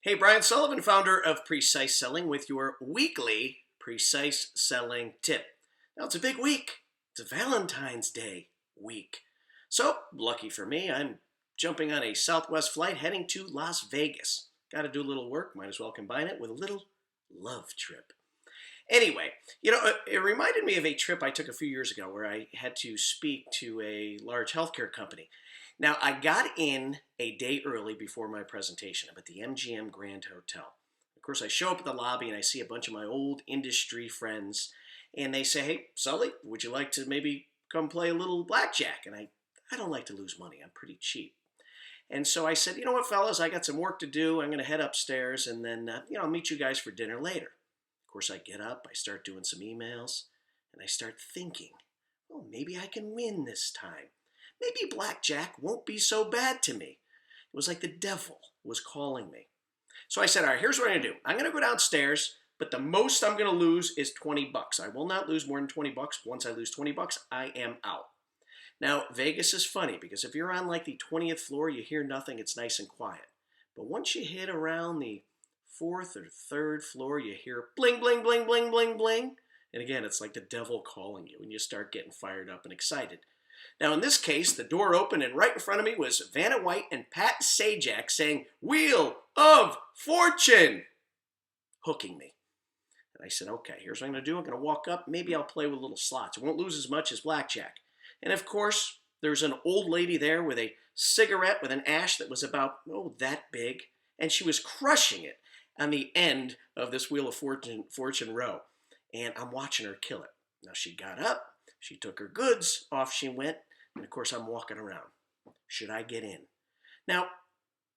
Hey, Brian Sullivan, founder of Precise Selling, with your weekly Precise Selling tip. Now, it's a big week. It's a Valentine's Day week. So, lucky for me, I'm jumping on a Southwest flight heading to Las Vegas. Got to do a little work, might as well combine it with a little love trip. Anyway, it reminded me of a trip I took a few years ago where I had to speak to a large healthcare company. Now, I got in a day early before my presentation. I'm at the MGM Grand Hotel. Of course, I show up at the lobby and I see a bunch of my old industry friends, and they say, "Hey, Sully, would you like to maybe come play a little blackjack?" And I don't like to lose money. I'm pretty cheap. And so I said, "You know what, fellas, I got some work to do. I'm going to head upstairs, and then I'll meet you guys for dinner later." Of course, I get up, I start doing some emails, and I start thinking, "Oh, maybe I can win this time. Maybe blackjack won't be so bad to me." It was like the devil was calling me. So I said, "All right, here's what I'm going to do. I'm going to go downstairs, but the most I'm going to lose is 20 bucks. I will not lose more than 20 bucks. Once I lose 20 bucks, I am out." Now, Vegas is funny because if you're on like the 20th floor, you hear nothing. It's nice and quiet. But once you hit around the fourth or third floor, you hear bling, bling, bling, bling, bling, bling. And again, it's like the devil calling you, and you start getting fired up and excited. Now, in this case, the door opened, and right in front of me was Vanna White and Pat Sajak saying, "Wheel of Fortune," hooking me. And I said, "Okay, here's what I'm going to do. I'm going to walk up. Maybe I'll play with little slots. I won't lose as much as blackjack." And of course, there's an old lady there with a cigarette with an ash that was about, that big. And she was crushing it on the end of this Wheel of Fortune row. And I'm watching her kill it. Now, she got up. She took her goods, off she went, and of course I'm walking around. Should I get in? Now,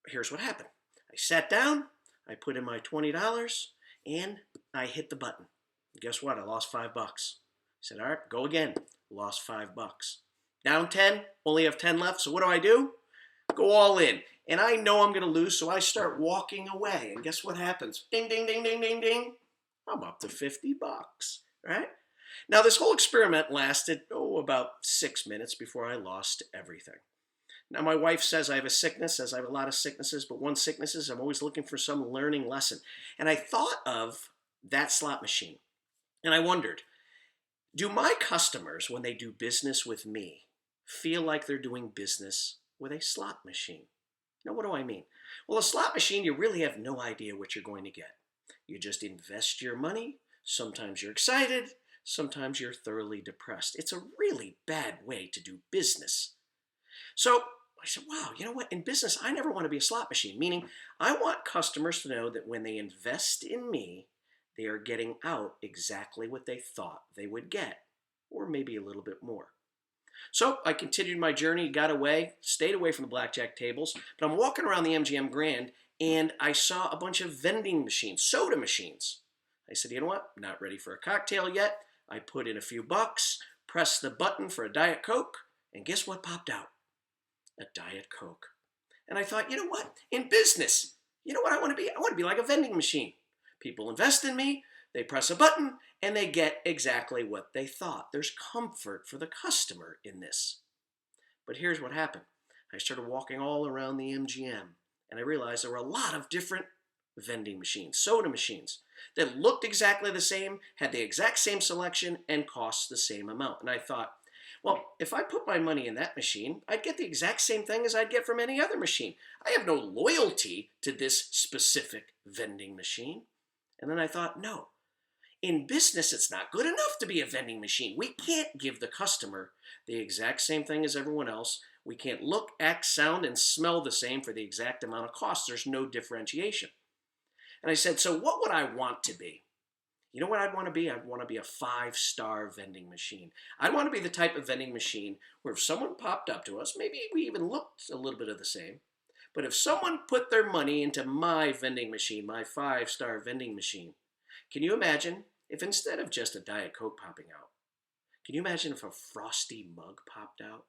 here's what happened. I sat down, I put in my $20, and I hit the button. And guess what? I lost $5. I said, "All right, go again." Lost $5. Down 10, only have 10 left, so what do? Go all in. And I know I'm going to lose, so I start walking away. And guess what happens? Ding, ding, ding, ding, ding, ding. I'm up to $50, right? Now, this whole experiment lasted, about 6 minutes before I lost everything. Now, my wife says I have a sickness, says I have a lot of sicknesses, but one sickness is I'm always looking for some learning lesson. And I thought of that slot machine, and I wondered, do my customers, when they do business with me, feel like they're doing business with a slot machine? Now, what do I mean? Well, a slot machine, you really have no idea what you're going to get. You just invest your money. Sometimes you're excited. Sometimes you're thoroughly depressed. It's a really bad way to do business. So I said, wow, you know what? In business, I never want to be a slot machine, meaning I want customers to know that when they invest in me, they are getting out exactly what they thought they would get, or maybe a little bit more. So I continued my journey, got away, stayed away from the blackjack tables, but I'm walking around the MGM Grand, and I saw a bunch of vending machines, soda machines. I said, you know what? Not ready for a cocktail yet. I put in a few bucks, pressed the button for a Diet Coke, and guess what popped out? A Diet Coke. And I thought, you know what? In business, you know what I want to be? I want to be like a vending machine. People invest in me, they press a button, and they get exactly what they thought. There's comfort for the customer in this. But here's what happened. I started walking all around the MGM, and I realized there were a lot of different vending machines, soda machines, that looked exactly the same, had the exact same selection, and cost the same amount. And I thought, well, if I put my money in that machine, I'd get the exact same thing as I'd get from any other machine. I have no loyalty to this specific vending machine. And then I thought, no, in business, it's not good enough to be a vending machine. We can't give the customer the exact same thing as everyone else. We can't look, act, sound, and smell the same for the exact amount of cost. There's no differentiation. And I said, so what would I want to be? You know what I'd want to be? I'd want to be a 5-star vending machine. I'd want to be the type of vending machine where if someone popped up to us, maybe we even looked a little bit of the same, but if someone put their money into my vending machine, my 5-star vending machine, can you imagine if instead of just a Diet Coke popping out, can you imagine if a Frosty mug popped out?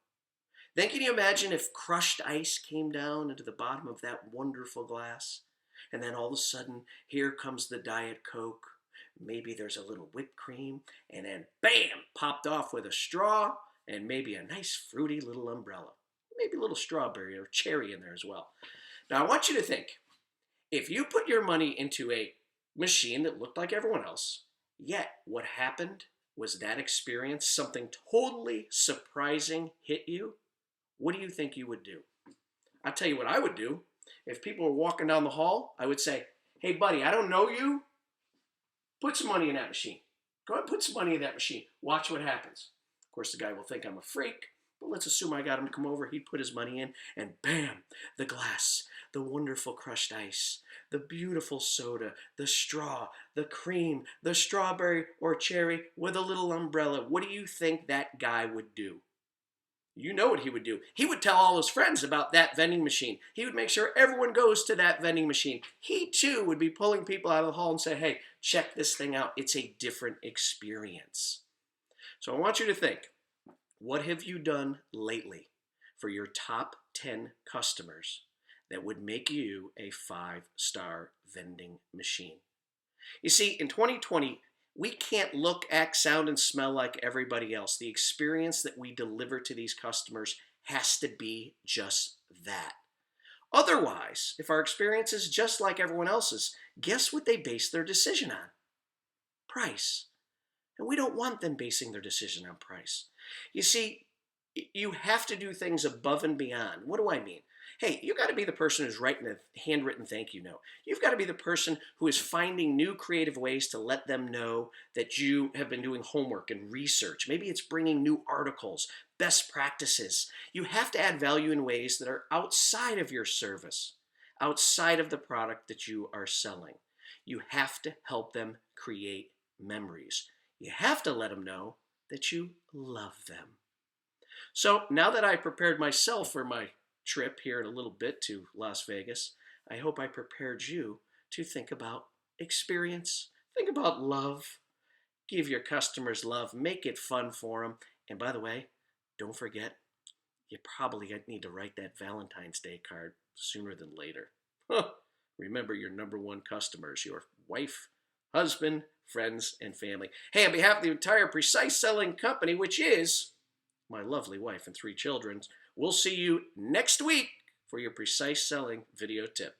Then can you imagine if crushed ice came down into the bottom of that wonderful glass? And then all of a sudden, here comes the Diet Coke. Maybe there's a little whipped cream, and then bam, popped off with a straw, and maybe a nice fruity little umbrella. Maybe a little strawberry or cherry in there as well. Now I want you to think, If you put your money into a machine that looked like everyone else, yet what happened was that experience, something totally surprising hit you, what do you think you would do? I'll tell you what I would do. If people were walking down the hall, I would say, hey, buddy, I don't know you. Put some money in that machine. Go ahead and put some money in that machine. Watch what happens. Of course, the guy will think I'm a freak, but let's assume I got him to come over. He'd put his money in, and bam, the glass, the wonderful crushed ice, the beautiful soda, the straw, the cream, the strawberry or cherry with a little umbrella. What do you think that guy would do? You know what he would do. He would tell all his friends about that vending machine. He would make sure everyone goes to that vending machine. He too would be pulling people out of the hall and say, hey, check this thing out. It's a different experience. So I want you to think, what have you done lately for your top 10 customers that would make you a 5-star vending machine? You see, in 2020, we can't look, act, sound, and smell like everybody else. The experience that we deliver to these customers has to be just that. Otherwise, if our experience is just like everyone else's, guess what they base their decision on? Price. And we don't want them basing their decision on price. You see, you have to do things above and beyond. What do I mean? Hey, you got to be the person who's writing a handwritten thank you note. You've got to be the person who is finding new creative ways to let them know that you have been doing homework and research. Maybe it's bringing new articles, best practices. You have to add value in ways that are outside of your service, outside of the product that you are selling. You have to help them create memories. You have to let them know that you love them. So now that I prepared myself for my trip here in a little bit to Las Vegas, I hope I prepared you to think about experience, think about love, give your customers love, make it fun for them. And by the way, don't forget, you probably need to write that Valentine's Day card sooner than later. Remember your number one customers, your wife, husband, friends, and family. Hey, on behalf of the entire Precise Selling Company, which is my lovely wife and 3 children, we'll see you next week for your Precise Selling video tip.